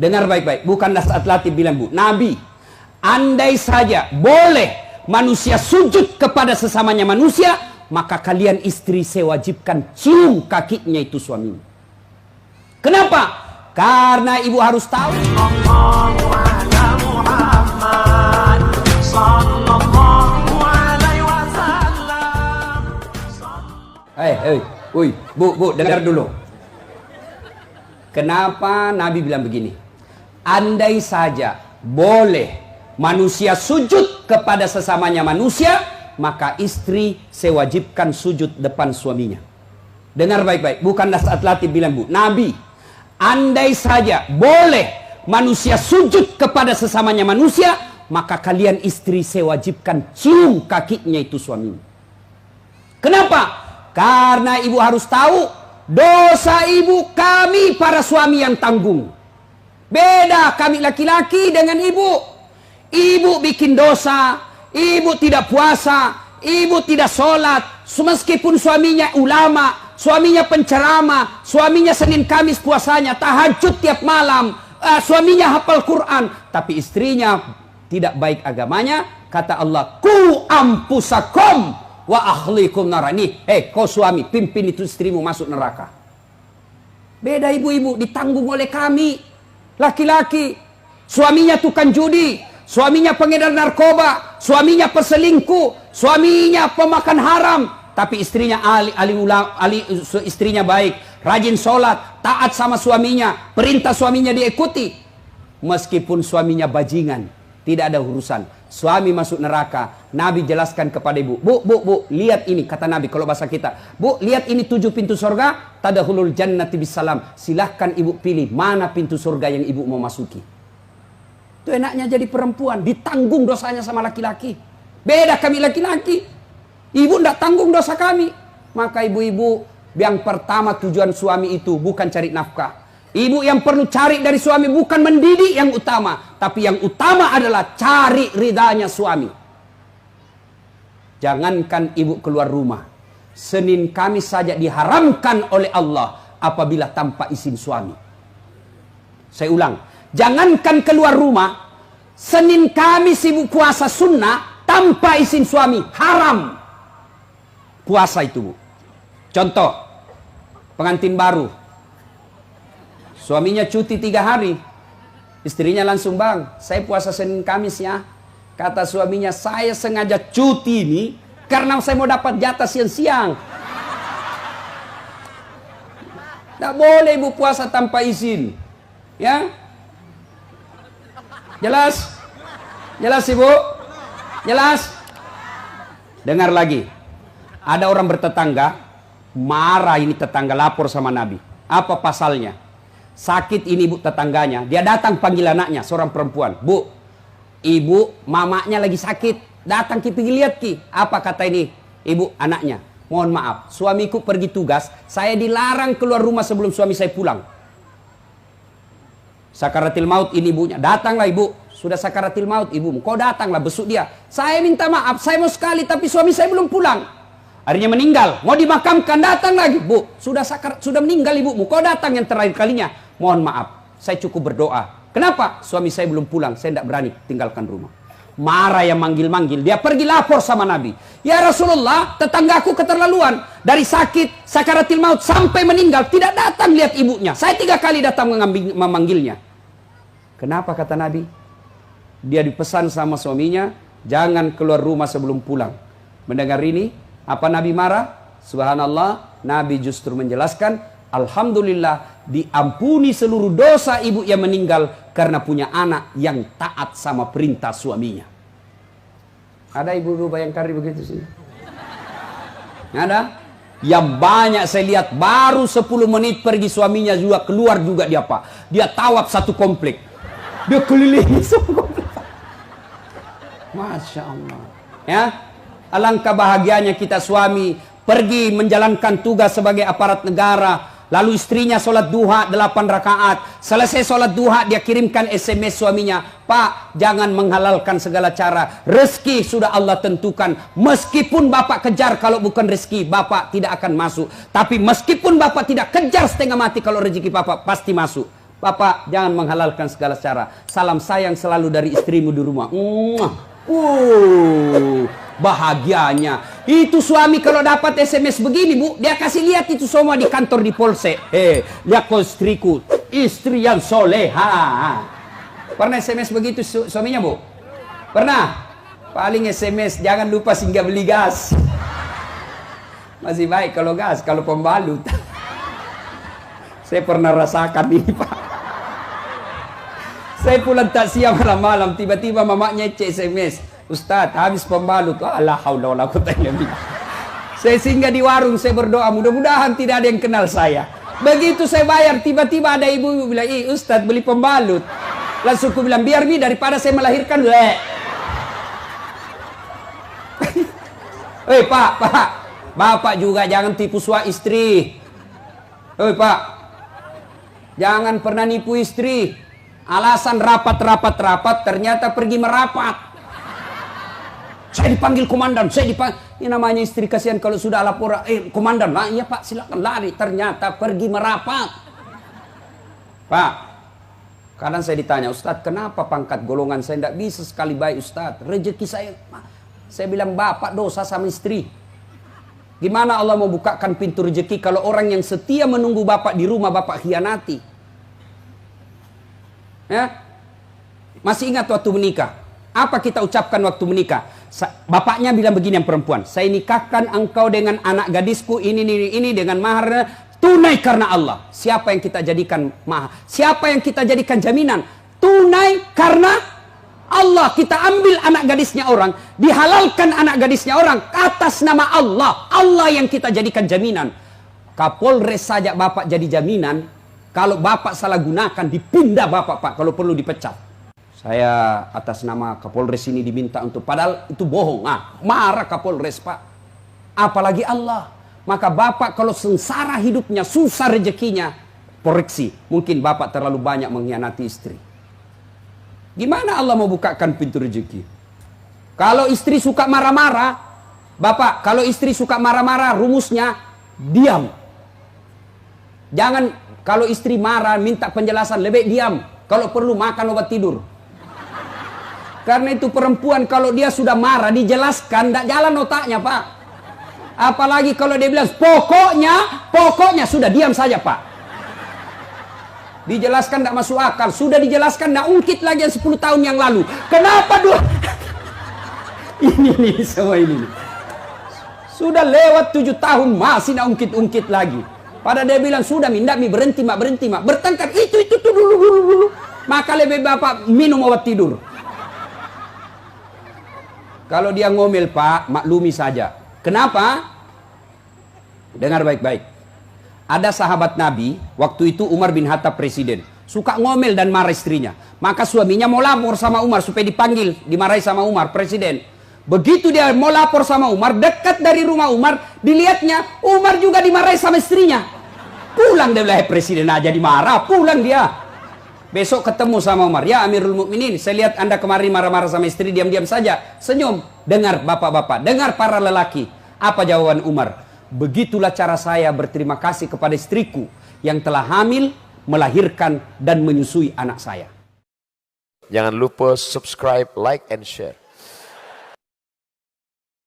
Dengar baik-baik, bukan Nas'at Latif bilang, Bu. Nabi, andai saja boleh manusia sujud kepada sesamanya manusia, maka kalian istri saya wajibkan cium kakinya itu suaminya. Kenapa? Karena ibu harus tahu. Bu, dengar dulu. Kenapa Nabi bilang begini? Andai saja boleh manusia sujud kepada sesamanya manusia, maka istri saya wajibkan sujud depan suaminya. Dengar baik-baik, bukan Nas'at Latif bilang, Bu. Nabi, andai saja boleh manusia sujud kepada sesamanya manusia, maka kalian istri saya wajibkan cium kakinya itu suaminya. Kenapa? Karena ibu harus tahu, dosa ibu kami para suami yang tanggung. Beda kami laki-laki dengan ibu. Ibu bikin dosa, ibu tidak puasa, ibu tidak sholat, meskipun suaminya ulama, suaminya penceramah, suaminya Senin Kamis puasanya, tahajud tiap malam, suaminya hafal Quran, tapi istrinya tidak baik agamanya. Kata Allah, ku ampusakum wa ahlikum narani. Kau suami, pimpin itu istrimu masuk neraka. Beda ibu-ibu, ditanggung oleh kami laki-laki. Suaminya tukang judi, suaminya pengedar narkoba, suaminya peselingkuh, suaminya pemakan haram, tapi istrinya istrinya baik, rajin sholat, taat sama suaminya, perintah suaminya diikuti. Meskipun suaminya bajingan, tidak ada urusan. Suami masuk neraka. Nabi jelaskan kepada ibu, Bu, lihat ini, kata Nabi kalau bahasa kita, Bu, lihat ini 7 pintu surga, tadkhulul jannati bisalam. Silahkan ibu pilih mana pintu surga yang ibu mau masuki. Itu enaknya jadi perempuan, ditanggung dosanya sama laki-laki. Beda kami laki-laki, ibu tidak tanggung dosa kami. Maka ibu-ibu, yang pertama tujuan suami itu bukan cari nafkah. Ibu yang perlu cari dari suami bukan mendidik yang utama, tapi yang utama adalah cari ridhanya suami. Jangankan ibu keluar rumah, Senin Kamis saja diharamkan oleh Allah apabila tanpa izin suami. Saya ulang, jangankan keluar rumah, Senin Kamis ibu puasa sunnah tanpa izin suami, haram puasa itu, Bu. Contoh, pengantin baru, suaminya cuti 3 hari, istrinya langsung, Bang, saya puasa Senin Kamis ya. Kata suaminya, saya sengaja cuti ini karena saya mau dapat jatah siang-siang. Tidak boleh ibu puasa tanpa izin, ya. Jelas? Jelas ibu? Jelas? Dengar lagi. Ada orang bertetangga, marah ini tetangga, lapor sama Nabi. Apa pasalnya? Sakit ini bu tetangganya, dia datang panggil anaknya, seorang perempuan. Bu, ibu mamanya lagi sakit, datang ki pergi lihat ki. Apa kata ini ibu anaknya? Mohon maaf, suamiku pergi tugas, saya dilarang keluar rumah sebelum suami saya pulang. Sakaratil maut ini ibunya, datanglah ibu, sudah sakaratil maut ibumu, kau datanglah besuk dia. Saya minta maaf, saya mau sekali tapi suami saya belum pulang. Akhirnya meninggal, mau dimakamkan, datang lagi. Bu, sudah meninggal ibumu, kau datang yang terakhir kalinya. Mohon maaf, saya cukup berdoa. Kenapa? Suami saya belum pulang, saya tidak berani tinggalkan rumah. Marah yang manggil-manggil, dia pergi lapor sama Nabi. Ya Rasulullah, tetanggaku keterlaluan. Dari sakit, sakaratil maut sampai meninggal, tidak datang lihat ibunya. Saya 3 kali datang memanggilnya. Kenapa kata Nabi? Dia dipesan sama suaminya, jangan keluar rumah sebelum pulang. Mendengar ini, apa Nabi marah? Subhanallah, Nabi justru menjelaskan, alhamdulillah diampuni seluruh dosa ibu yang meninggal karena punya anak yang taat sama perintah suaminya. Ada ibu-ibu Bayangkari begitu sih? Ada? Yang banyak saya lihat baru 10 menit pergi suaminya juga keluar juga dia Pak. Dia tawaf satu komplek. Dia kelilingi semua komplek. Masya Allah. Ya. Alangkah bahagianya kita suami pergi menjalankan tugas sebagai aparat negara, lalu istrinya sholat duha 8 rakaat, selesai sholat duha dia kirimkan SMS suaminya, Pak jangan menghalalkan segala cara, rezeki sudah Allah tentukan, meskipun bapak kejar kalau bukan rezeki bapak tidak akan masuk, tapi meskipun bapak tidak kejar setengah mati kalau rezeki bapak pasti masuk. Bapak, jangan menghalalkan segala cara. Salam sayang selalu dari istrimu di rumah. Bahagianya. Itu suami kalau dapat SMS begini, Bu, dia kasih lihat itu semua di kantor di Polsek. Lihat kau istriku, istri yang soleha. Pernah SMS begitu suaminya, Bu? Pernah? Paling SMS, jangan lupa singgah beli gas. Masih baik kalau gas, kalau pembalut. Saya pernah rasakan ini, Pak. Saya pulang tak siang malam-malam, tiba-tiba mamanya cek SMS. Ustadz, habis pembalut. La haula wala quwwata illa billah. Saya singgah di warung, saya berdoa, mudah-mudahan tidak ada yang kenal saya. Begitu saya bayar, tiba-tiba ada ibu bilang, Ustadz beli pembalut. Langsung aku bilang, biar mi daripada saya melahirkan. Pak, Bapak juga jangan tipu suami istri. Pak, jangan pernah nipu istri. Alasan rapat, ternyata pergi merapat. Saya dipanggil komandan, ini namanya istri kasihan kalau sudah lapor, komandan, iya Pak silakan lari, ternyata pergi merapat. Pak, kadang saya ditanya, Ustadz kenapa pangkat golongan saya tidak bisa sekali baik Ustadz, rezeki saya bilang Bapak dosa sama istri. Gimana Allah mau bukakan pintu rezeki kalau orang yang setia menunggu Bapak di rumah Bapak khianati? Ya? Masih ingat waktu menikah? Apa kita ucapkan waktu menikah? Bapaknya bilang begini yang perempuan, saya nikahkan engkau dengan anak gadisku ini dengan mahar tunai karena Allah. Siapa yang kita jadikan mahar? Siapa yang kita jadikan jaminan? Tunai karena Allah. Kita ambil anak gadisnya orang, dihalalkan anak gadisnya orang atas nama Allah. Allah yang kita jadikan jaminan. Kapolres saja Bapak jadi jaminan. Kalau Bapak salah gunakan, dipindah Bapak, Pak. Kalau perlu dipecat. Saya atas nama Kapolres ini diminta untuk, padahal itu bohong. Marah Kapolres, Pak. Apalagi Allah. Maka Bapak kalau sengsara hidupnya, susah rezekinya, koreksi. Mungkin Bapak terlalu banyak mengkhianati istri. Gimana Allah mau bukakan pintu rezeki? Kalau istri suka marah-marah, Bapak, kalau istri suka marah-marah, rumusnya diam. Jangan. Kalau istri marah, minta penjelasan, lebih diam. Kalau perlu makan obat tidur. Karena itu perempuan kalau dia sudah marah, dijelaskan, tidak jalan otaknya, Pak. Apalagi kalau dia bilang, pokoknya, sudah diam saja, Pak. Dijelaskan tidak masuk akal. Sudah dijelaskan, tidak ungkit lagi yang 10 tahun yang lalu. Kenapa dulu? ini semua ini. Sudah lewat 7 tahun, masih tidak ungkit-ungkit lagi. Pada dia bilang, sudah mindak mi berhenti mak. Bertengkar, itu dulu. Maka lebih Bapak minum obat tidur. Kalau dia ngomel, Pak, maklumi saja. Kenapa? Dengar baik-baik. Ada sahabat Nabi, waktu itu Umar bin Khattab presiden. Suka ngomel dan marah istrinya. Maka suaminya mau lapor sama Umar supaya dipanggil, dimarahi sama Umar, presiden. Begitu dia mau lapor sama Umar, dekat dari rumah Umar, dilihatnya Umar juga dimarahi sama istrinya. Pulang dia bilang, presiden aja dimarah, pulang dia. Besok ketemu sama Umar, ya Amirul Mukminin, saya lihat Anda kemarin marah-marah sama istri, diam-diam saja, senyum. Dengar bapak-bapak, dengar para lelaki. Apa jawaban Umar? Begitulah cara saya berterima kasih kepada istriku yang telah hamil, melahirkan dan menyusui anak saya. Jangan lupa subscribe, like, and share.